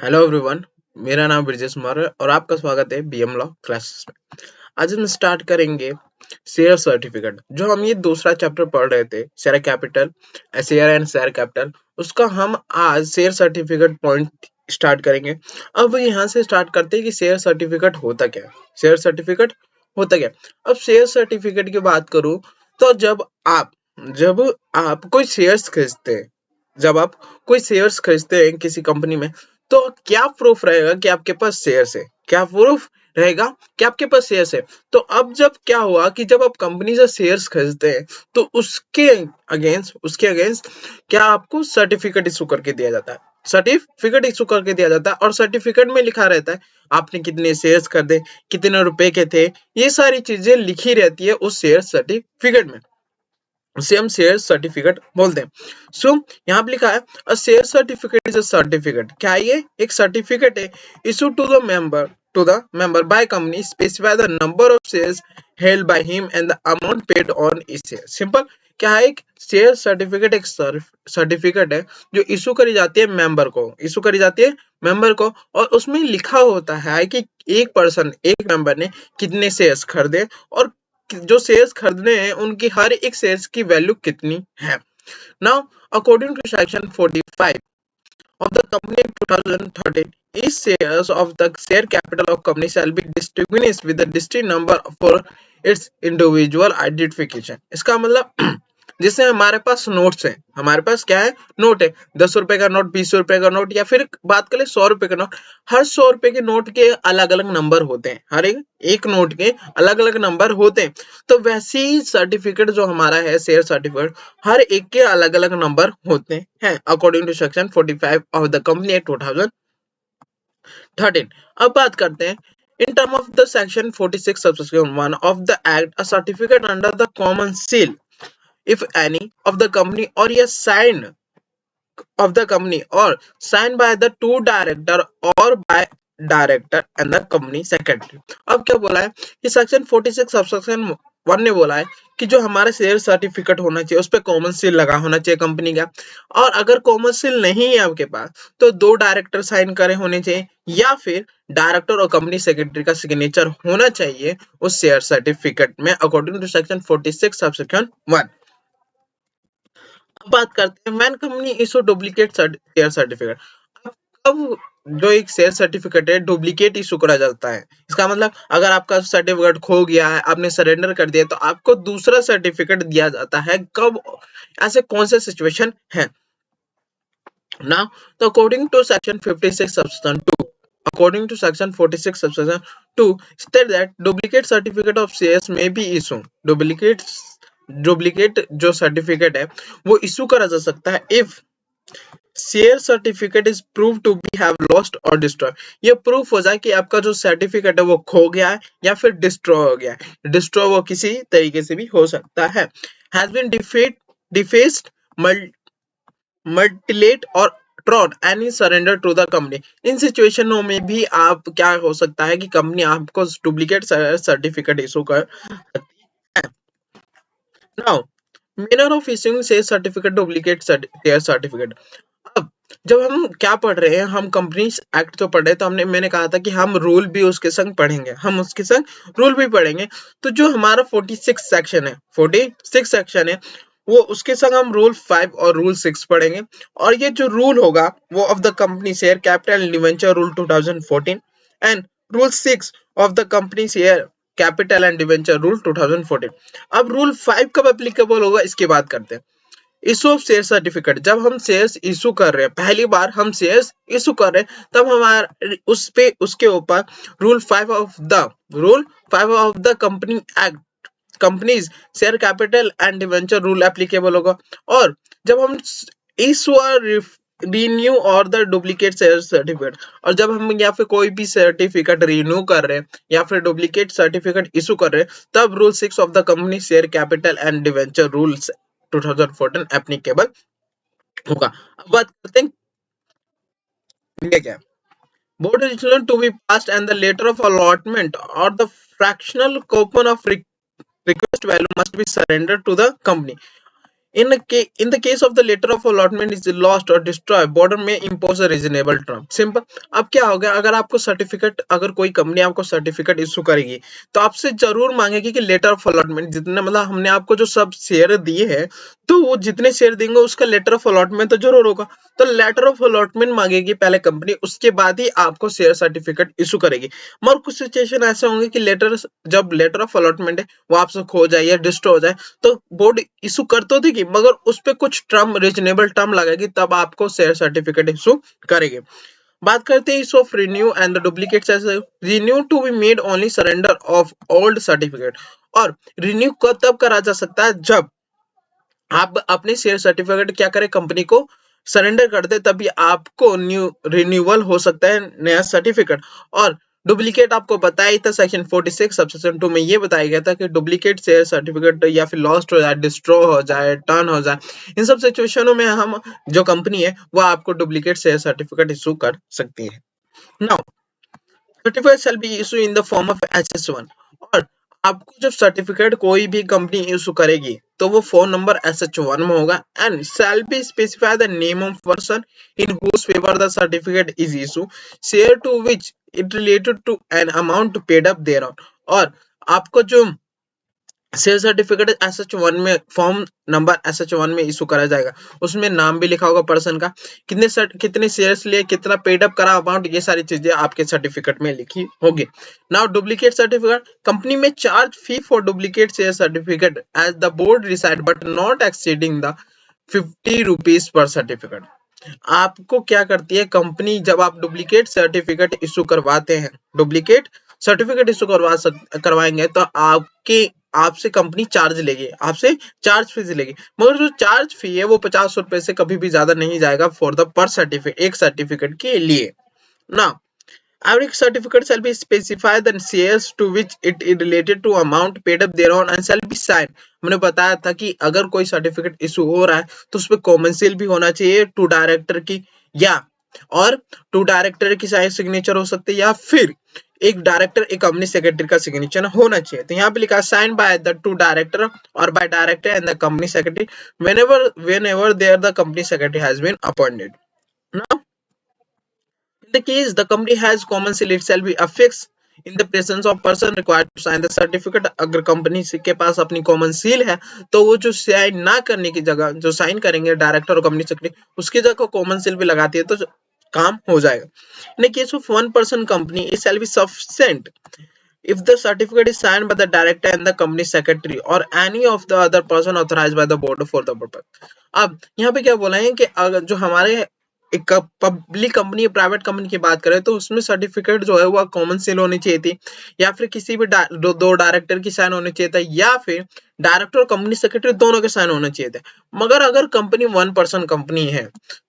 Hello everyone. मेरा नाम ब्रिजेश कुमार है और आपका स्वागत है बीएम लॉ क्लासेस में। आज हम स्टार्ट करेंगे शेयर सर्टिफिकेट। जो हम ये दूसरा चैप्टर पढ़ रहे थे, share capital, share and share capital, उसका हम आज शेयर सर्टिफिकेट पॉइंट स्टार्ट करेंगे। अब यहाँ से स्टार्ट करते हैं कि शेयर सर्टिफिकेट होता क्या है। शेयर सर्टिफिकेट होता क्या है? अब शेयर सर्टिफिकेट की बात करूँ तो जब आप कोई शेयर्स खरीदते हैं, जब आप कोई शेयर्स खरीदते हैं किसी कंपनी में, तो क्या प्रूफ रहेगा कि आपके पास शेयर्स है? क्या प्रूफ रहेगा कि आपके पास शेयर्स है? तो अब जब क्या हुआ कि जब आप कंपनी से शेयर्स खरीदते हैं तो उसके अगेंस्ट क्या आपको सर्टिफिकेट इशू करके दिया जाता है। सर्टिफिकेट इशू करके दिया जाता है और सर्टिफिकेट में लिखा रहता है आपने कितने शेयर्स खरीदे, कितने रुपए के थे, ये सारी चीजें लिखी रहती है उस शेयर सर्टिफिकेट में। उसे हम शेयर सर्टिफिकेट बोलते हैं। सो यहाँ पे लिखा है a share certificate is a certificate. क्या ये एक सर्टिफिकेट है? Issue to the member by company specify the number of shares held by him and the amount paid on each share. Simple. क्या है? एक शेयर सर्टिफिकेट एक certificate है जो इशू करी जाती है मेंबर को, इशू करी जाती है मेंबर को, और उसमें लिखा होता है कि एक मेंबर ने कितने शेयर्स खरीदे और जो शेयर्स खरीदने हैं उनकी हर एक शेयर्स की वैल्यू कितनी है। Now according to section 45 of the company in 2013, each shares of the share capital of company shall be distinguished with a distinct number for its individual identification। इसका मतलब जैसे हमारे पास नोट्स है, हमारे पास क्या है? नोट है। 10 रुपए का नोट, 20 रुपए का नोट, या फिर बात करें 100 रुपए का नोट। हर 100 रुपए के नोट के अलग अलग नंबर होते हैं, हर एक नोट के अलग अलग नंबर होते हैं। तो वैसे ही सर्टिफिकेट जो हमारा है शेयर सर्टिफिकेट, हर एक के अलग अलग नंबर होते हैं according to section 45 of the company act 2013। अब बात करते हैं in term of the section 46 subsection 1 of the act, a certificate under the common seal if any of the company or a sign of the company or signed by the two director or by director and the company secretary. अब क्या बोला है कि section 46 subsection 1 ने बोला है कि जो हमारा शेयर सर्टिफिकेट होना चाहिए उस पे कॉमन सील लगा होना चाहिए कंपनी का, और अगर कॉमन सील नहीं है आपके पास तो 2 डायरेक्टर साइन करे होने चाहिए या फिर डायरेक्टर और कंपनी सेक्रेटरी का सिग्नेचर होना चाहिए उस शेयर सर्टिफिकेट में अकॉर्डिंग टू सेक्शन 46 सबसेक्शन 1। बात करते हैं when company issue duplicate share certificate. अब जो एक शेयर सर्टिफिकेट है डुप्लीकेट इशू करा जाता है। इसका मतलब अगर आपका सर्टिफिकेट खो गया है, आपने सरेंडर कर दिया, तो आपको दूसरा सर्टिफिकेट दिया जाता है। कब? ऐसे कौन से सिचुएशन है ना? तो according to section 56 subsection 2, according to section 46 subsection 2 state that duplicate certificate of shares may be issued। Duplicate जो सर्टिफिकेट है वो इशू करा जा सकता है if share certificate is prove to be have lost और डिस्ट्रॉय। ये प्रूफ हो जाए कि आपका जो सर्टिफिकेट है वो खो गया है या फिर डिस्ट्रॉय हो गया है। डिस्ट्रॉय वो किसी तरीके से भी हो सकता है। हैज बीन डिफेस्ड, मल्टीलेट और torn any surrender to the company. इन सिचुएशनों में भी आप क्या हो सकता है कि कंपनी आपको डुप्लीकेट सर्टिफिकेट इशू कर सकती है। Now manner of issuing share certificate, duplicate share certificate. अब जब हम क्या पढ़ रहे हैं, हम कंपनीज एक्ट तो पढ़ रहे हैं, तो मैंने कहा था कि हम रूल भी उसके संग पढ़ेंगे, हम उसके संग रूल भी पढ़ेंगे। तो जो हमारा 46 सेक्शन है, 46 सेक्शन है, वो उसके संग हम रूल 5 और रूल 6 पढ़ेंगे। और ये जो रूल होगा वो of the company share capital and debenture rule 2014 and rule 6 of the company share capital and debenture rule 2014। अब रूल 5 कब एप्लीकेबल होगा इसकी बात करते हैं। इशू ऑफ शेयर सर्टिफिकेट, जब हम शेयर्स इशू कर रहे हैं, पहली बार हम शेयर्स इशू कर रहे हैं, तब हमारे उसके ऊपर rule 5 of the company act, companies share capital and debenture rule applicable होगा। और जब हम इशू और रिन्यू और द डुप्लीकेट शेयर सर्टिफिकेट, और जब हम या फिर कोई भी सर्टिफिकेट रिन्यू कर रहे हैं या फिर डुप्लीकेट सर्टिफिकेट इशू कर रहे हैं, तब rule 6 of the company share capital and debenture rules 2014 applicable होगा। अब बात करते हैं ये क्या है। Board decision to be passed and the letter of allotment और the fractional coupon of request value must be surrendered to the company In the case of the letter of allotment is lost or destroyed, board may impose a reasonable term. Simple. अब क्या होगा, अगर आपको certificate, अगर कोई company आपको certificate issue करेगी तो आपसे जरूर मांगेगी कि लेटर ऑफ अलॉटमेंट, जितने मतलब हमने आपको जो सब शेयर दिए हैं तो वो जितने शेयर देंगे उसका लेटर ऑफ अलॉटमेंट तो जरूर होगा. तो लेटर ऑफ अलॉटमेंट मांगेगी पहले कंपनी, उसके बाद ही आपको शेयर सर्टिफिकेट इशू करेगी. मगर कुछ सिचुएशन ऐसे होंगे कि जब लेटर ऑफ अलॉटमेंट है वो आपसे खो जाए या डिस्ट्रॉय हो जाए तो बोर्ड इशू कर तो देगी मगर उस पे कुछ टर्म, रीजनेबल टर्म लगेगी, तब आपको शेयर सर्टिफिकेट इशू करेगी. बात करते हैं issue of renew and the duplicates. Renew to be made only surrender of old certificate. और रिन्यू तब करा जा सकता है जब आप अपने शेयर सर्टिफिकेट क्या करें, कंपनी को सरेंडर कर दे, तभी आपको न्यू रिन्यूअल हो सकता है नया सर्टिफिकेट. और डुप्लीकेट आपको बताया ही था सेक्शन 46 सबसेक्शन 2 में ये बताया गया था कि डुप्लीकेट शेयर सर्टिफिकेट या फिर लॉस्ट हो जाए, डिस्ट्रॉय हो जाए, टर्न हो जाए, इन सब सिचुएशनों में हम जो कंपनी है वो आपको डुप्लीकेट शेयर सर्टिफिकेट इशू कर सकती है. Now certificate shall be issue in the form of SS1. और आपको जब सर्टिफिकेट कोई भी कंपनी इशू करेगी तो वो फोन नंबर SH1 में होगा. And shall be specify the name of person in whose favour the certificate is issue, share to which it related to an amount paid up there on. और आपको जो share certificate SH1 में, form number SH1 में issue करा जाएगा, उसमें नाम भी लिखा होगा पर्सन का, कितने शेयर्स लिए, कितना पेड अप करा अमाउंट, ये सारी चीजें आपके सर्टिफिकेट में लिखी होगी. Now duplicate certificate. कंपनी में charge fee for duplicate share certificate as the board decide but not exceeding the 50 rupees per certificate. आपको क्या करती है कंपनी, जब आप डुप्लीकेट सर्टिफिकेट इशू करवाते हैं, डुप्लीकेट सर्टिफिकेट इशू करवाएंगे तो आपसे कंपनी चार्ज लेगी, आपसे चार्ज फीस लेगी. मगर जो चार्ज फी है वो 50 रुपए से कभी भी ज्यादा नहीं जाएगा फॉर द पर सर्टिफिकेट, एक सर्टिफिकेट के लिए. ना every certificate shall be specify the shares to which it is related to amount paid up thereon and shall be signed. हमने बताया था कि अगर कोई सर्टिफिकेट इशू हो रहा है तो उसपे कॉमन सील भी होना चाहिए टू डायरेक्टर की, या और टू डायरेक्टर की सिग्नेचर हो सकती है, या फिर एक डायरेक्टर, एक कंपनी सेक्रेटरी का सिग्नेचर होना चाहिए. तो यहाँ पे लिखा sign by the two director और by director and the company secretary whenever there the company secretary has been appointed. Now in the case the company has common seal, it shall be affixed in the presence of person required to sign the certificate. अगर company के पास अपनी common seal है तो वो जो sign ना करने की जगह जो साइन करेंगे डायरेक्टर और कंपनी सेक्रेटरी, उसकी जगह कॉमन सील भी लगाती है तो काम हो जाएगा. In the case of one person company, it shall be sufficient if the certificate is signed by the director and the company secretary or any of the other person authorized by the board for the purpose. अब यहाँ पे क्या बोला है कि अगर जो हमारे एक पब्लिक कंपनी, प्राइवेट कंपनी की बात करें तो उसमें सर्टिफिकेट जो है वो कॉमन सेल होनी चाहिए थी, या फिर किसी भी दो डायरेक्टर की साइन होनी चाहिए था, या फिर डायरेक्टर और कंपनी सेक्रेटरी दोनों के साइन होने चाहिए थे. मगर अगर कंपनी 1 पर्सन कंपनी है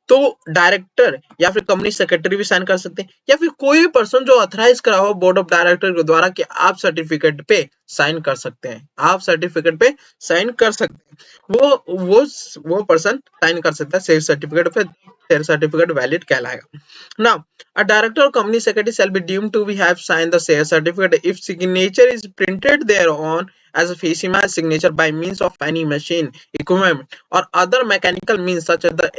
तो डायरेक्टर या फिर कंपनी सेक्रेटरी भी साइन कर सकते हैं, या फिर कोई भी पर्सन जो ऑथराइज करा हो बोर्ड ऑफ डायरेक्टर के द्वारा कि आप सर्टिफिकेट पे साइन कर सकते हैं, आप सर्टिफिकेट पे साइन कर सकते हैं, वो पर्सन साइन कर सकता है शेयर सर्टिफिकेट पे, शेयर सर्टिफिकेट वैलिड कहलाएगा. Now a director or company secretary shall be deemed to have signed the share certificate if signature is printed thereon as a facsimile signature by means of any machine, equipment or other mechanical means such as the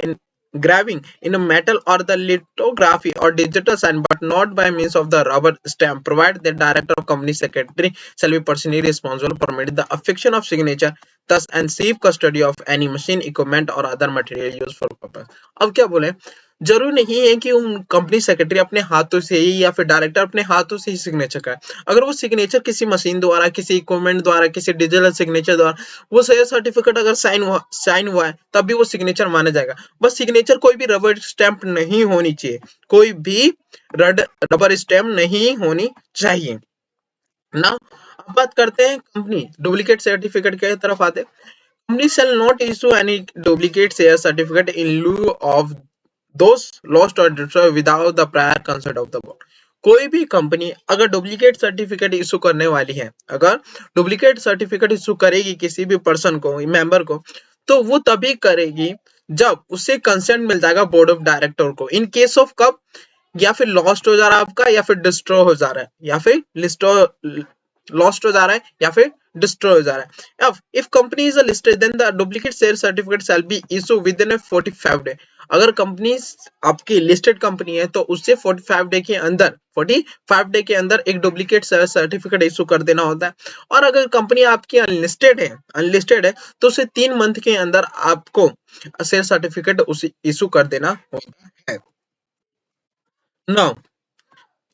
engraving in a metal or the lithography or digital sign, but not by means of the rubber stamp, provided the director or company secretary shall be personally responsible for permitting the affixation of signature, thus and safe custody of any machine, equipment or other material used for purpose. अब क्या बोले, जरूरी नहीं है कि company secretary अपने हाथों से ही या फिर डायरेक्टर अपने हाथों से ही सिग्नेचर करे. अगर वो सिग्नेचर किसी मशीन द्वारा, किसी इक्विपमेंट द्वारा, किसी डिजिटल सिग्नेचर द्वारा, वो शेयर सर्टिफिकेट अगर साइन हुआ है तब भी वो सिग्नेचर माना जाएगा. बस सिग्नेचर कोई भी रबर स्टैंप नहीं होनी चाहिए, कोई भी रबर स्टैंप नहीं होनी चाहिए ना. अब बात करते हैं कंपनी डुप्लीकेट सर्टिफिकेट की तरफ आते. Company shall not issue any duplicate share certificate in lieu of those lost or destroyed without the prior consent of the board. कोई भी कंपनी अगर डुप्लीकेट सर्टिफिकेट इशू करने वाली है, अगर डुप्लीकेट सर्टिफिकेट इशू करेगी किसी भी पर्सन को, मेंबर को, तो वो तभी करेगी जब उसे कंसेंट मिल जाएगा बोर्ड ऑफ डायरेक्टर को. इन केस ऑफ कब, या फिर लॉस्ट हो जा रहा है आपका, या फिर डिस्ट्रॉय हो जा रहा है, या फिर लॉस्ट हो जा रहा है, या फिर डिस्ट्रॉय हो जा रहा है। If company is listed then the duplicate share certificate shall be issue with in 45 day. अगर कंपनी आपकी लिस्टेड कंपनी है तो उससे 45 डे के अंदर एक डुप्लीकेट शेयर सर्टिफिकेट इशू कर देना होता है। और अगर कंपनी आपकी अनलिस्टेड है तो उसे 3 मंथ के अंदर आपको शेयर सर्टिफिकेट इशू कर देना होता है। Now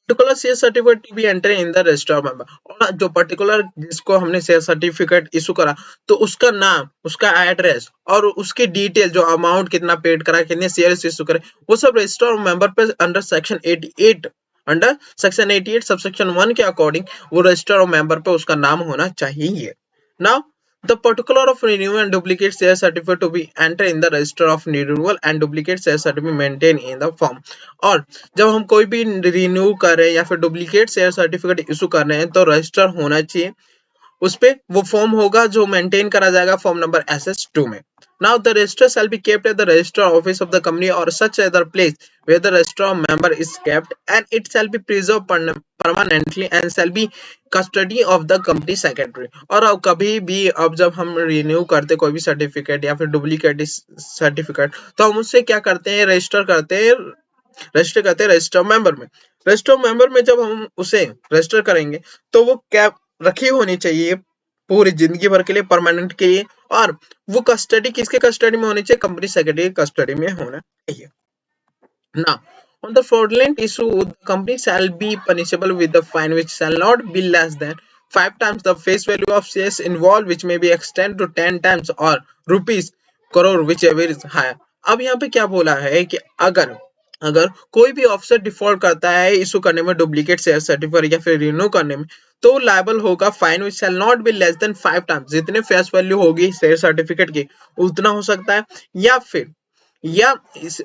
particular share certificate to be enter in the register of member, और जो पर्टिकुलर जिसको हमने शेयर सर्टिफिकेट इशू करा तो उसका नाम, उसका एड्रेस और उसकी डिटेल, जो अमाउंट कितना पेड करा, कितने शेयर इशू करे, वो सब रजिस्टर ऑफ मेंबर पे अंडर सेक्शन 88 सबसेक्शन 1 के अकॉर्डिंग वो रजिस्टर ऑफ मेंबर पे उसका नाम होना चाहिए। Now the particular of renewal and duplicate share certificate to be entered in the register of renewal and duplicate share certificate maintained in the form। और जब हम कोई भी रिन्यू कर रहे हैं या फिर डुप्लीकेट शेयर सर्टिफिकेट इशू कर रहे हैं तो रजिस्टर होना चाहिए, उस पे वो फॉर्म होगा जो मेंटेन करा जाएगा फॉर्म नंबर SS2 में। Now the register shall be kept at the register office of the company or such other place where the register of member is kept, and it shall be preserved permanently and shall be custody of the company secretary। और अब कभी भी अब जब हम renew करते कोई भी सर्टिफिकेट या फिर डुप्लीकेट सर्टिफिकेट तो हम उससे क्या करते हैं, रजिस्टर करते हैं रजिस्टर मेंबर में। रजिस्टर मेंबर में जब हम उसे रजिस्टर करेंगे तो वो क्या रखी होनी चाहिए पूरी जिंदगी भर के लिए, परमानेंट के लिए, और वो कस्टडी किसके कस्टडी में होनी चाहिए, कंपनी सेक्रेटरी के कस्टडी में होना चाहिए। Now, on the fraudulent issue, the company shall be punishable with the fine which shall not be less than 5 times the face value of shares involved, which may be extended to 10 times or rupees crore whichever is higher। अब यहाँ पे क्या बोला है कि अगर अगर कोई भी ऑफिसर डिफॉल्ट करता है इशू करने में डुप्लीकेट शेयर सर्टिफिकेट या फिर रिन्यू करने में, तो लायबल होगा fine which shall not be less than 5 times, जितने फेस वैल्यू होगी शेयर सर्टिफिकेट की उतना हो सकता है, या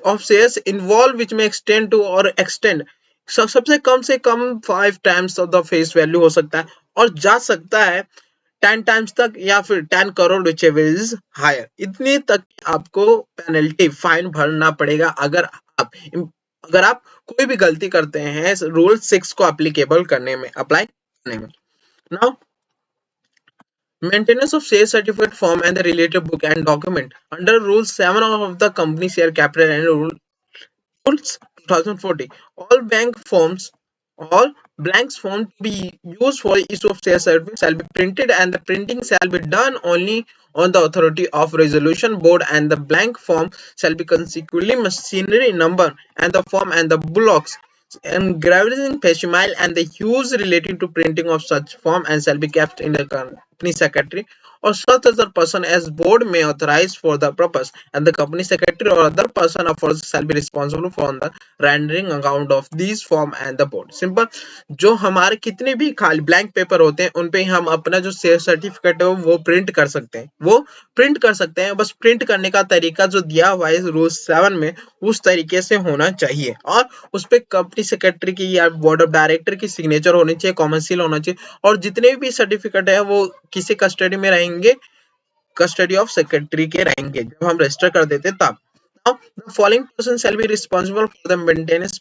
ऑफ शेयर्स इन्वॉल्व विच में एक्सटेंड टू और एक्सटेंड सबसे कम से कम 5 times of the face value हो सकता है, और जा सकता है 10 टाइम्स तक या फिर 10 करोड़ विच इज हायर। इतनी तक आपको पेनल्टी फाइन भरना पड़ेगा अगर आप कोई भी गलती करते हैं रूल 6 को अप्लाई करने में। Now maintenance of share certificate form and the related book and document under rule 7 of the company share capital and rules 2040, all blanks form to be used for issue of share certificate shall be printed, and the printing shall be done only on the authority of resolution board, and the blank form shall be consequently machinery number and the form and the blocks engraving facsimile and the use relating to printing of such form and shall be kept in the company secretary or such other person as board may authorize for the purpose, and the company secretary or other person of force shall be responsible for the rendering account of these form and the board। Simple, जो हमारे कितने भी खाली blank paper होते हैं उन पे हम अपना जो शेयर सर्टिफिकेट है वो प्रिंट कर सकते हैं, बस प्रिंट करने का तरीका जो दिया हुआ है रूल 7 में उस तरीके से होना चाहिए, और उस पे कंपनी सेक्रेटरी की या बोर्ड ऑफ डायरेक्टर की सिग्नेचर होनी चाहिए, कॉमन सील होना चाहिए, और जितने भी सर्टिफिकेट है वो किसी कस्टडी में रहेंगे, कस्टडी ऑफ सेक्रेटरी के रहेंगे जब हम रजिस्टर कर देते तब। Now, the following person shall be responsible for the maintenance,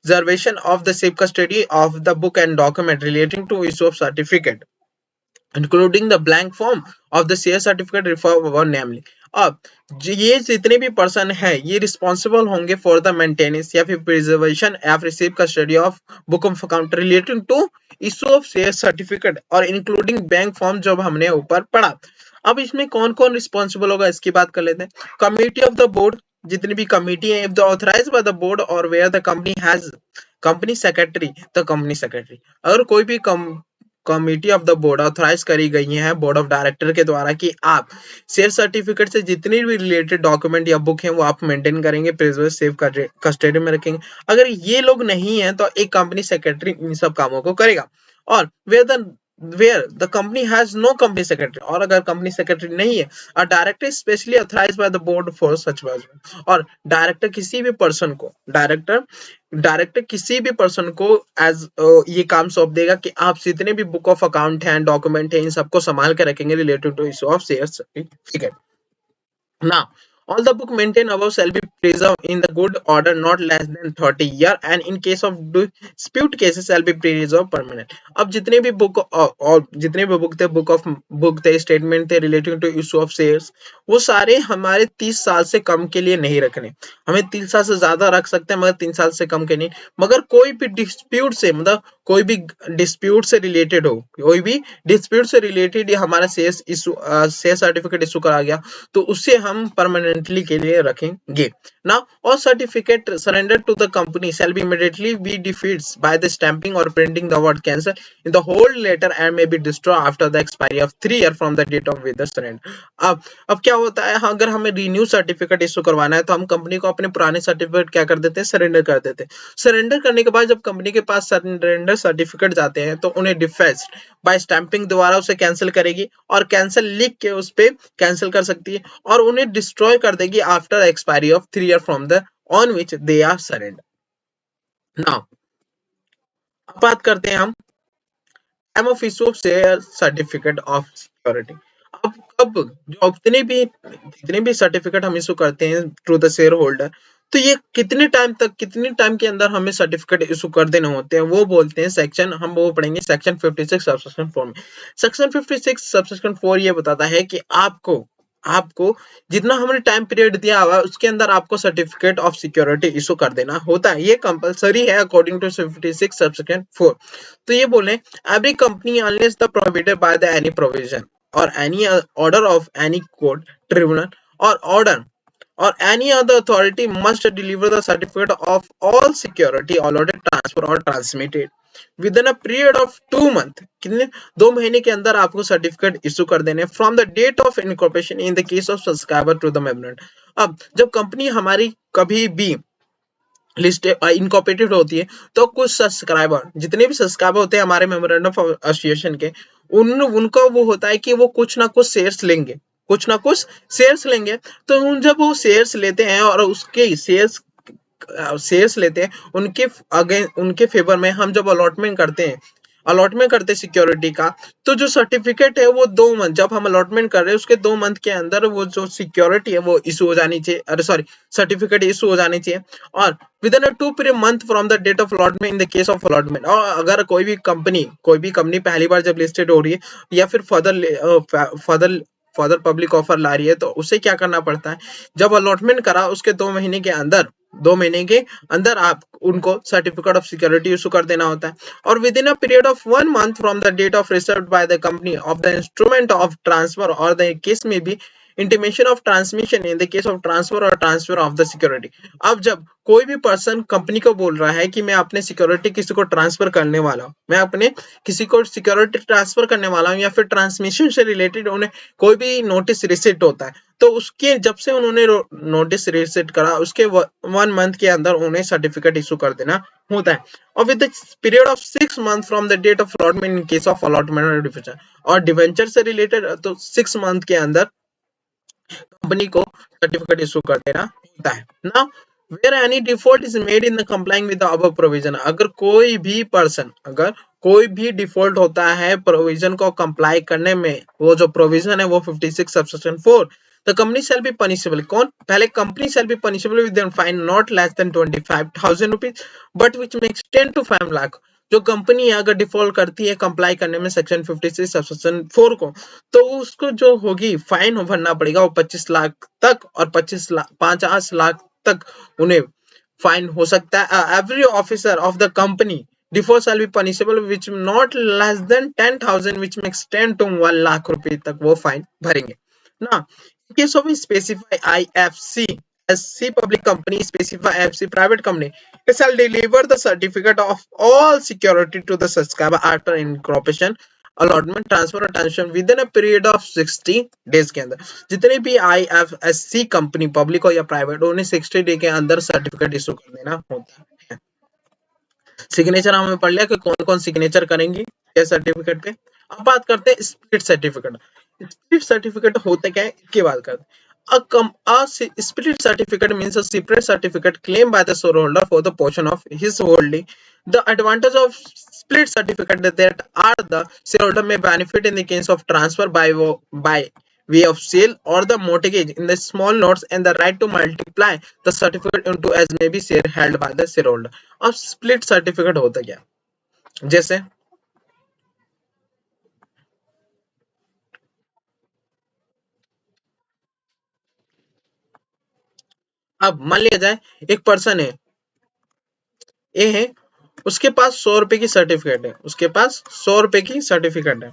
preservation of the safe custody of the book and document relating to issue of certificate, including the blank form of the share certificate referred above namely। अब ये जितने भी person है ये responsible होंगे for the maintenance या फिर preservation या फिर safe custody of book of account relating to issue of share certificate और इंक्लूडिंग बैंक फॉर्म जो हमने ऊपर पढ़ा। अब इसमें कौन कौन रिस्पॉन्सिबल होगा इसकी बात कर लेते हैं। कमिटी ऑफ द बोर्ड, जितनी भी कमिटी है, if the authorised by the board और where the company has company secretary, the company secretary, अगर कोई भी committee of the board authorise करी गई है बोर्ड ऑफ डायरेक्टर के द्वारा कि आप शेयर सर्टिफिकेट से जितनी भी रिलेटेड डॉक्यूमेंट या बुक है वो आप मेंटेन करेंगे, प्रिजर्व सेव कस्टडी में रखेंगे, अगर ये लोग नहीं है तो एक कंपनी सेक्रेटरी इन सब कामों को करेगा। और where the company has no company secretary, और अगर कंपनी सेक्रेटरी नहीं है, a director specially authorized by the board for such purpose, और डायरेक्टर किसी भी पर्सन को एज ये काम सौंप देगा कि आप जितने भी बुक ऑफ अकाउंट हैं, डॉक्यूमेंट है, इन सबको संभाल के रखेंगे related to issue of share certificate. Now All the book maintained above shall be preserved in the good order not less than 30 year and in case of dispute cases shall be preserved permanent. अब जितने भी book और जितने भी book थे book थे statement थे relating to issue of shares वो सारे हमारे 30 साल से कम के लिए नहीं रखने. हमें 3 साल से ज्यादा रख सकते हैं मगर 3 साल से कम के नहीं. मगर कोई भी डिस्प्यूट से मतलब कोई भी डिस्प्यूट से रिलेटेड हो कोई भी डिस्प्यूट से रिलेटेड हमारा shares issue share certificate issue करा गया तो उससे हम परमानेंटली के लिए रखेंगे. Now, all certificate surrendered to the company shall be immediately be defeated by the stamping or printing the word cancel in the whole letter and may be destroyed after the expiry of 3 years from the date of with the surrender. अब क्या होता है अगर हमें renew certificate issue करवाना है तो हम कंपनी को अपने पुराने सर्टिफिकेट क्या कर देते हैं सरेंडर कर देते हैं. सरेंडर करने के बाद जब कंपनी के पास सरेंडर सर्टिफिकेट जाते हैं तो उन्हें डिफेस्ट बाय स्टैंपिंग द्वारा उसे कैंसिल करेगी और कैंसिल लिख के उस पे कैंसिल कर सकती है और उन्हें डिस्ट्रॉय कर देगी after expiry of 3 years from the on which they are surrendered. Now, अब बात करते हैं हम time of issue of share certificate of security. अब जो जितने भी सर्टिफिकेट हम इशू करते हैं टू द शेयर होल्डर तो ये कितने टाइम के अंदर हमें सर्टिफिकेट इशू कर देने होते हैं वो बोलते हैं सेक्शन हम वो पढ़ेंगे सेक्शन 56 सबसेक्शन 4 में. सेक्शन 56 सबसेक्शन 4 ये बताता है कि आपको जितना हमने टाइम पीरियड दिया हुआ है उसके अंदर आपको सर्टिफिकेट ऑफ सिक्योरिटी इशू कर देना होता है. ये कंपलसरी है अकॉर्डिंग टू 56 सबसेक्शन 4. तो ये बोले every company unless the prohibited by the any provision or any order of any court tribunal or order or any other authority must deliver the certificate of all security allotted transfer or transmitted within a period of 2 months. कितने 2 महीने के अंदर आपको certificate issue कर देने from the date of incorporation in the case of subscriber to the memorandum. अब जब company हमारी कभी भी लिस्ट इनकॉर्पोरेटेड होती है तो कुछ सब्सक्राइबर जितने भी सब्सक्राइबर होते हैं हमारे मेमोरेंडम ऑफ एसोसिएशन के उनका वो होता है कि वो कुछ ना कुछ शेयर्स लेंगे तो जब वो शेयर्स लेते हैं और उसके शेयर्स लेते हैं उनके फेवर में हम जब अलॉटमेंट करते हैं सिक्योरिटी का तो जो सर्टिफिकेट है वो 2 मंथ जब हम अलॉटमेंट कर रहे हैं उसके 2 मंथ के अंदर वो जो सिक्योरिटी है वो इशू हो जानी चाहिए सर्टिफिकेट इशू हो जानी चाहिए और with in 2 month from the date of allotment in the case of allotment. और अगर कोई भी कंपनी पहली बार जब लिस्टेड हो रही है या फिर फर्दर पब्लिक ऑफर ला रही है तो उसे क्या करना पड़ता है जब अलॉटमेंट करा उसके 2 महीने के अंदर आप उनको सर्टिफिकेट ऑफ सिक्योरिटी इशू कर देना होता है और with in a period of 1 month from the date of received by the company of the instrument of transfer और द केस में भी intimation of transmission in the case of transfer और transfer of the security. अब जब कोई भी person company को बोल रहा है कि मैं अपने सिक्योरिटी किसी को ट्रांसफर करने वाला हूं मैं अपने किसी को सिक्योरिटी ट्रांसफर करने वाला हूं या फिर ट्रांसमिशन से रिलेटेड उन्हें कोई भी नोटिस रिसीट होता है तो उसके जब से उन्होंने नोटिस रिसीट करा उसके 1 मंथ के अंदर उन्हें सर्टिफिकेट इशू कर देना होता है और with the period of 6 month from the date of allotment in case of allotment और डिवेंचर और डिवेंचर से रिलेटेड तो 6 मंथ के अंदर कंपनी को सर्टिफिकेट इशू कर देना होता है. Now where any default is made in the complying with the above provision अगर कोई भी डिफॉल्ट होता है प्रोविजन को कंप्लाई करने में वो जो प्रोविजन है वो 56 subsection 4 the company shall be punishable पहले company shall be punishable with fine not less than 25,000 rupees but which may extend to 5 lakh. जो कंपनी अगर डिफॉल्ट करती है कंप्लाई करने में सेक्शन 56 सबसेक्शन 4 को तो उसको जो होगी फाइन भरना पड़ेगा वो 25 लाख तक और 50 लाख तक उन्हें फाइन हो सकता है. Every officer of the company default shall be punishable which not less than 10,000 which may extend to 1 lakh रुपए तक वो फाइन भरेंगे. ना in case of specify IFC SC public company specify IFC private company it shall deliver the certificate of all security to the subscriber after incorporation allotment transfer और transmission with in a period of 60 days के अंदर. जितने भी IFSC company public हो या private उन्हें 60 day के अंदर सर्टिफिकेट इशू कर देना होता है. सिग्नेचर हमें पढ़ लिया कि कौन कौन सिग्नेचर करेंगे क्या सर्टिफिकेट पे. अब बात करते हैं स्प्लिट सर्टिफिकेट. स्प्लिट सर्टिफिकेट होता क्या है इसकी बात करते हैं. A split certificate means a separate certificate claimed by the shareholder for the portion of his holding. The advantage of split certificate that are the shareholder may benefit in the case of transfer by way of sale or the mortgage in the small notes and the right to multiply the certificate into as may be share held by the shareholder. अब split certificate होता क्या, जैसे अब मान लिया जाए एक person है, ए है, उसके पास 100 रुपए की सर्टिफिकेट है, उसके पास 100 रुपए की सर्टिफिकेट है,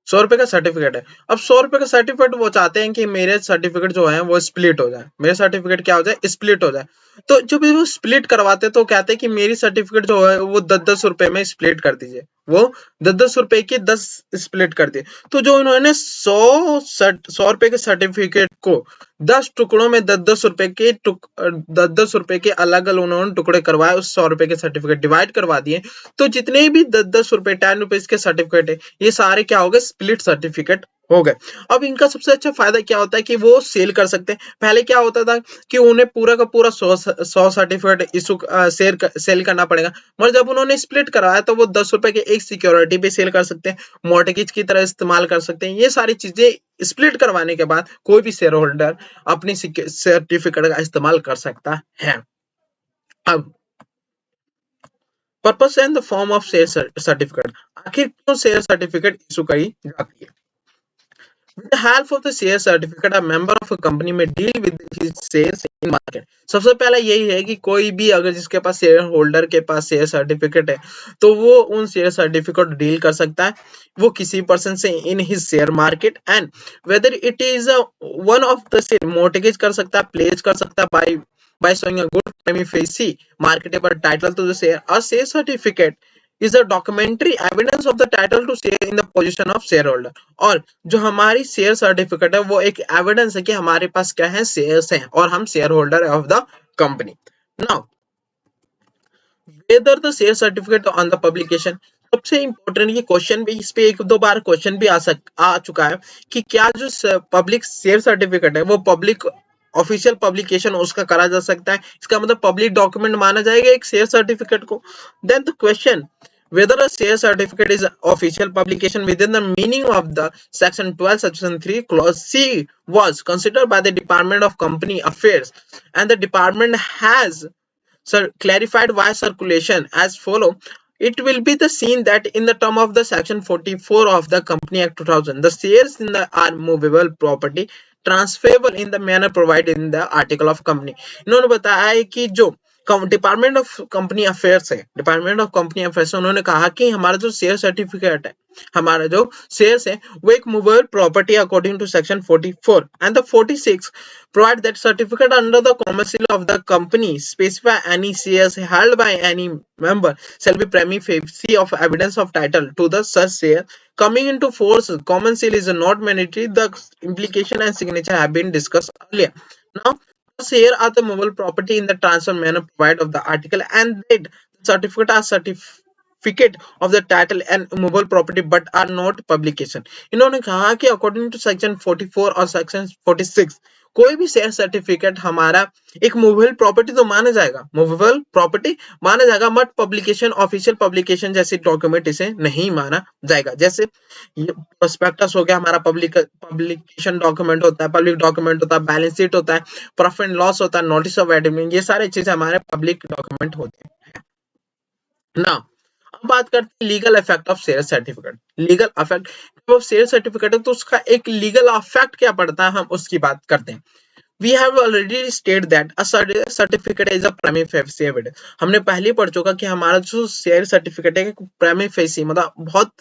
100 रुपए का सर्टिफिकेट है। अब 100 रुपए का सर्टिफिकेट वो चाहते हैं कि मेरे सर्टिफिकेट जो है वो स्प्लिट हो जाए, मेरे सर्टिफिकेट क्या हो जाए, स्प्लिट हो जाए। तो जब भी वो स्प्लिट करवाते हैं तो कहते हैं कि मेरी सर्टिफिकेट जो है वो 10-10 रुपए में स्प्लिट कर दीजिए, वो 10-10 रुपए की 10 स्प्लिट कर दिए। तो जो इन्होंने 100 रुपए के सर्टिफिकेट को 10 टुकड़ों में 10-10 रुपए के 10-10 रुपए के अलग अलग उन्होंने टुकड़े करवाए, उस 100 रुपए के सर्टिफिकेट डिवाइड करवा दिए। तो जितने भी 10-10 रुपए 10 रुपीज के सर्टिफिकेट है, ये सारे क्या हो गए, स्प्लिट सर्टिफिकेट हो गए। अब इनका सबसे अच्छा फायदा क्या होता है कि वो सेल कर सकते हैं। पहले क्या होता था कि उन्हें पूरा का पूरा 100 सर्टिफिकेट इशू सेल करना पड़ेगा, मगर जब उन्होंने स्प्लिट कराया तो वो 10 रुपए के एक सिक्योरिटी पे सेल कर सकते हैं, मॉर्टगेज की तरह इस्तेमाल कर सकते हैं। ये सारी चीजें स्प्लिट करवाने के बाद कोई भी शेयर होल्डर अपनी सर्टिफिकेट का इस्तेमाल कर सकता है। अब purpose and the form of share certificate, आखिर क्यों शेयर सर्टिफिकेट इशू करी जाती है। With the help of the share certificate, a member of a company may deal with his shares in market. सबसे पहला यही है कि कोई भी अगर जिसके पास शेयर होल्डर के पास शेयर सर्टिफिकेट है तो वो उन शेयर सर्टिफिकेट डील कर सकता है, वो किसी पर्सन से in his share market and whether it is one of the share mortgage कर सकता है, प्लेज कर सकता है by showing a good prima facie marketable title to the share. A share certificate is a documentary evidence of the title to share in the position of shareholder. और जो हमारी share certificate है वो एक evidence है कि हमारे पास क्या है, शेयर्स हैं और हम share holder of the company. Now whether the share certificate on the publication, सबसे इंपॉर्टेंट ये क्वेश्चन भी, इस पे एक दो बार क्वेश्चन भी आ चुका है कि क्या जो पब्लिक शेयर सर्टिफिकेट है वो पब्लिक ऑफिशियल पब्लिकेशन उसका करा जा सकता है, इसका मतलब पब्लिक डॉक्यूमेंट माना जाएगा एक शेयर सर्टिफिकेट को। Then the question whether a share certificate is official publication within the meaning of the section 12 section 3 clause C was considered by the Department of Company Affairs, and the department has clarified why circulation as follow. It will be the seen that in the term of the section 44 of the Company Act 2000, the shares in the are movable property transferable in the manner provided in the article of company. इन्होंने बताया है कि जो department of company affairs है, department of company affairs उन्होंने कहा कि हमारा जो शेयर सर्टिफिकेट है, हमारा जो शेयर्स है वो एक movable property according to section 44 and the 46 provide that certificate under the common seal of the company specify any shares held by any member shall be prima facie of evidence of title to the such share coming into force. Common seal is not mandatory. The implication and signature have been discussed earlier. Now share are the movable property in the transfer manner provided of the article, and that the certificate are certificate of the title and movable property but are not publication. इन्होंने कहा कि according to section 44 और section 46 कोई भी share certificate हमारा एक movable property तो माना जाएगा, मूवेबल प्रॉपर्टी माना जाएगा, बट पब्लिकेशन ऑफिशियल पब्लिकेशन जैसे डॉक्यूमेंट इसे नहीं माना जाएगा। जैसे प्रोस्पेक्टस हो गया, हमारा पब्लिकेशन डॉक्यूमेंट होता है, पब्लिक डॉक्यूमेंट होता है, बैलेंस शीट होता है, प्रॉफिट एंड लॉस होता है, नोटिस ऑफ एडमिट, ये सारी चीजें हमारे पब्लिक डॉक्यूमेंट होते हैं ना। अब बात करते हैं legal effect of share certificate. Legal effect, जब शेयर सर्टिफिकेट है तो उसका एक लीगल इफेक्ट क्या पड़ता है, हम उसकी बात करते हैं। We have already stated that a certificate is a prima facie evidence. हमने पहले पढ़ चुका कि हमारा जो शेयर सर्टिफिकेट है prima facie मतलब बहुत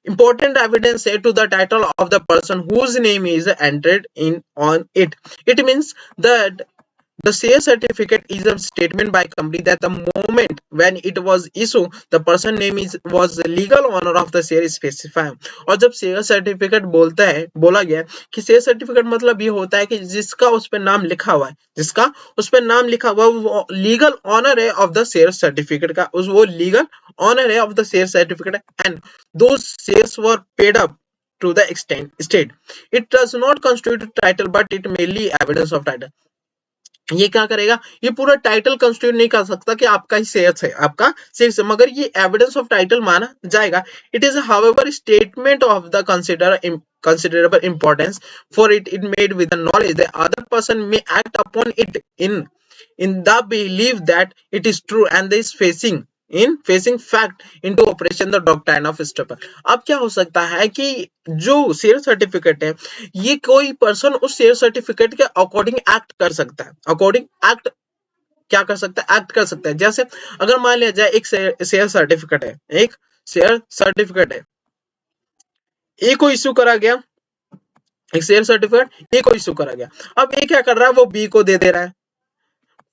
important evidence है to the title of the person whose name is entered in on it. It means that the share certificate is a statement by company that the moment when it was issued, the person name was the legal owner of the share specified. और जब share certificate बोला गया कि share certificate मतलब ये होता है कि जिसका उस पर नाम लिखा हुआ है, जिसका उस पर नाम लिखा हुआ वो लीगल ऑनर है ऑफ द शेयर सर्टिफिकेट का, वो लीगल ऑनर है of the share certificate, and those shares were paid up to the extent state. It does not constitute title but it merely evidence of title. ये क्या करेगा, ये पूरा title constitute नहीं कर सकता कि आपका ही शेयर्स है, आपका शेयर्स है, मगर ये एविडेंस ऑफ टाइटल माना जाएगा। It is however statement of the considerable importance for it made with the knowledge that other person may act upon it in the belief that it is true and is facing fact into operation the doctrine of stopper। अब क्या हो सकता है कि जो share certificate है, ये कोई पर्सन उस शेयर सर्टिफिकेट के अकॉर्डिंग एक्ट कर सकता है, अकॉर्डिंग एक्ट क्या कर सकता है, एक्ट कर सकता है। जैसे अगर मान लिया जाए एक शेयर सर्टिफिकेट है, एक शेयर सर्टिफिकेट है, ए को इश्यू करा गया, एक शेयर सर्टिफिकेट ए को इश्यू करा गया। अब ए क्या कर रहा है, वो बी को दे दे रहा है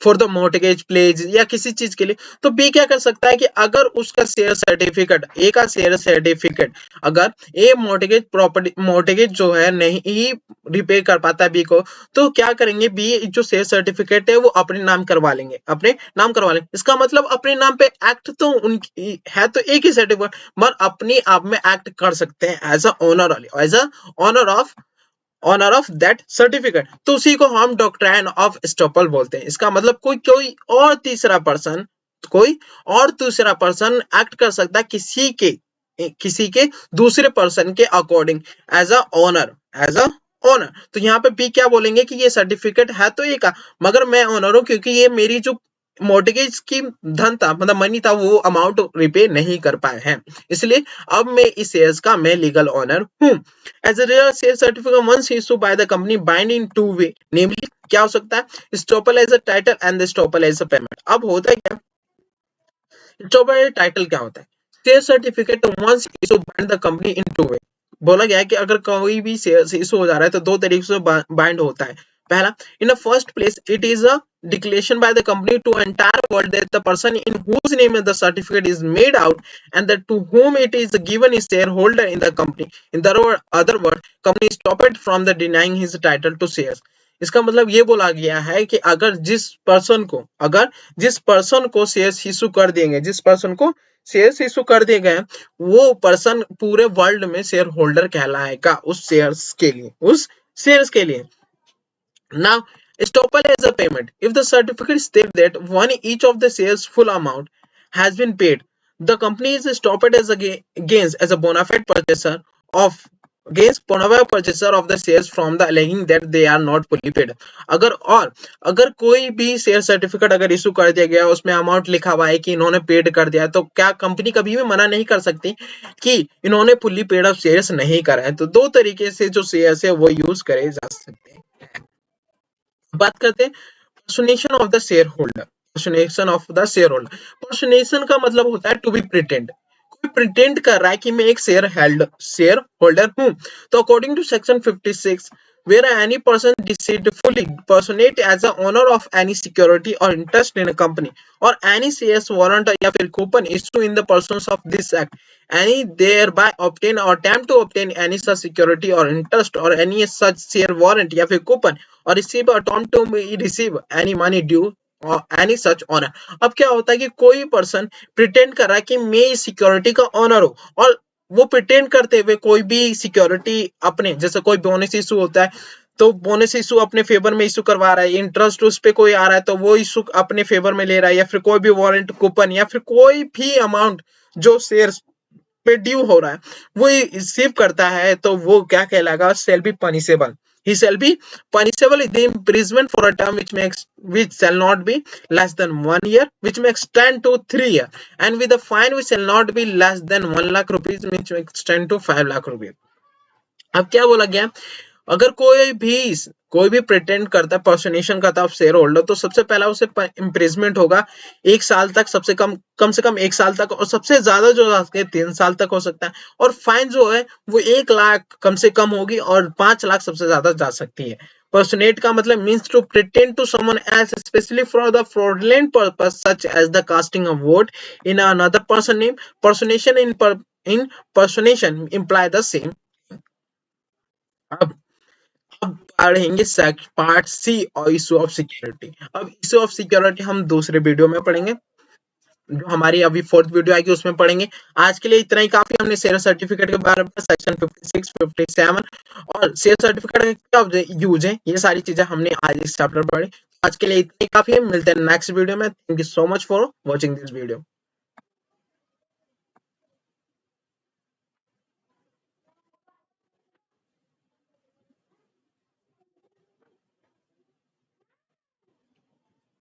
फॉर द मॉर्टगेज प्लेज या किसी चीज के लिए। तो बी क्या कर सकता है कि अगर उसका शेयर सर्टिफिकेट, ए का शेयर सर्टिफिकेट, अगर ए मॉर्टगेज प्रॉपर्टी मॉर्टगेज जो है नहीं रिपे कर पाता बी को, तो क्या करेंगे, बी जो शेयर सर्टिफिकेट है वो अपने नाम करवा लेंगे, अपने नाम करवा लेंगे। इसका मतलब अपने नाम पे एक्ट तो उनकी है, तो एक ही सर्टिफिकेट, मगर अपने आप में एक्ट कर सकते हैं as a owner, as a owner of that certificate. तो उसी को हम डॉक्ट्राइन ऑफ एस्टॉपल बोलते हैं। इसका मतलब कोई और तीसरा पर्सन एक्ट कर सकता है किसी के दूसरे पर्सन के अकॉर्डिंग एज अ ऑनर। तो यहाँ पे बी क्या बोलेंगे कि ये सर्टिफिकेट है तो ए का, मगर मैं ऑनर हूं क्योंकि ये मेरी जो मॉर्टगेज की धन था, मतलब मनी था, वो अमाउंट रिपे नहीं कर पाए हैं, इसलिए अब मैं इस शेयर्स का मैं लीगल ऑनर हूं। As a real share certificate once issue by the company bind in two way, namely क्या हो सकता है, estoppel as a title and the estoppel as a payment. अब होता है क्या, स्टॉपल एज टाइटल क्या होता है, share certificate once issue bind the company in two way. बोला गया है कि अगर कोई भी शेयर इशू हो जा रहा है तो दो तरीके से बाइंड होता है। पहला, in the first place it is a declaration by the company to entire world that the person in whose name the certificate is made out and that to whom it is given is shareholder in the company, in the other word company stopped from the denying his title to shares। इसका मतलब ये बोला गया है कि अगर जिस person को शेयर्स इशू कर देंगे, जिस पर्सन को शेयर्स इशू कर दिए गए, वो पर्सन पूरे वर्ल्ड में शेयर होल्डर कहलाएगा उस शेयर्स के लिए। Now, estoppel as a payment. If the certificate states that one each of the shares full amount has been paid, the company is stopped as against as a bona fide purchaser of the shares from the alleging that they are not fully paid। अगर कोई भी share certificate अगर issue कर दिया गया, उसमें amount लिखा हुआ है कि इन्होंने पेड कर दिया, तो क्या कंपनी कभी भी मना नहीं कर सकती कि इन्होंने फुल्ली पेड ऑफ शेयर्स नहीं करा है। तो दो तरीके से जो शेयर्स है वो यूज करे जा सकते हैं। बात करते हैं पर्सनेशन ऑफ द शेयर होल्डर। पर्सनेशन का मतलब होता है टू बी प्रिटेंड, कोई प्रिटेंड कर रहा है कि मैं एक शेयर होल्डर हूं। तो according to section 56, where any person deceitfully personate as a owner of any security or interest in a company or any shares warrant या फिर coupon issue in the persons of this act, any thereby obtain or attempt to obtain any such security or interest or any such share warrant या फिर coupon or receive or attempt to receive any money due और any such honour. अब क्या होता है कि कोई person pretend कर रहा है कि मैं सिक्योरिटी का ऑनर हूं, और वो प्रिटेंड करते हुए कोई भी सिक्योरिटी अपने, जैसे कोई बोनस इशू होता है तो बोनस इशू अपने फेवर में इशू करवा रहा है, इंटरेस्ट उस पे कोई आ रहा है तो वो इशू अपने फेवर में ले रहा है, या फिर कोई भी वारंट कूपन या फिर कोई भी अमाउंट जो शेयर्स पे ड्यू हो रहा है वो रिसीव करता है, तो वो क्या कहलाएगा, shall be punishable. He shall be punishable with the imprisonment for a term which shall not be less than 1 year, which may extend to 3 years, and with a fine which shall not be less than 1 lakh rupees, which may extend to 5 lakh rupees। अब क्या बोला गया, अगर कोई भी pretend करता है, पर्सनेशन करता है शेयर होल्डर, तो सबसे पहला उसे इम्प्रिजमेंट होगा 1 साल तक, सबसे कम से कम 1 साल तक, और सबसे ज्यादा जो 3 साल तक हो सकता है, और फाइन जो है वो 1 लाख कम से कम होगी और 5 लाख सबसे ज्यादा जा सकती है। पर्सनेट का मतलब means to pretend to someone else specially for the fraudulent purpose such as the casting of vote in another person name. Personation in personation imply the same. अब पढ़ेंगे पार्ट सी और इशू ऑफ सिक्योरिटी। अब issue of security हम दूसरे video में पढ़ेंगे, जो हमारी अभी 4th वीडियो आएगी उसमें पढ़ेंगे। आज के लिए इतना ही काफी। हमने शेयर सर्टिफिकेट के बारे में सेक्शन 56, 57 और शेयर सर्टिफिकेट का क्या यूज है, ये सारी चीजें हमने आज इस चैप्टर में पढ़ी। आज के लिए इतना ही काफी है। मिलते हैं नेक्स्ट वीडियो में। Thank you so much for watching this video.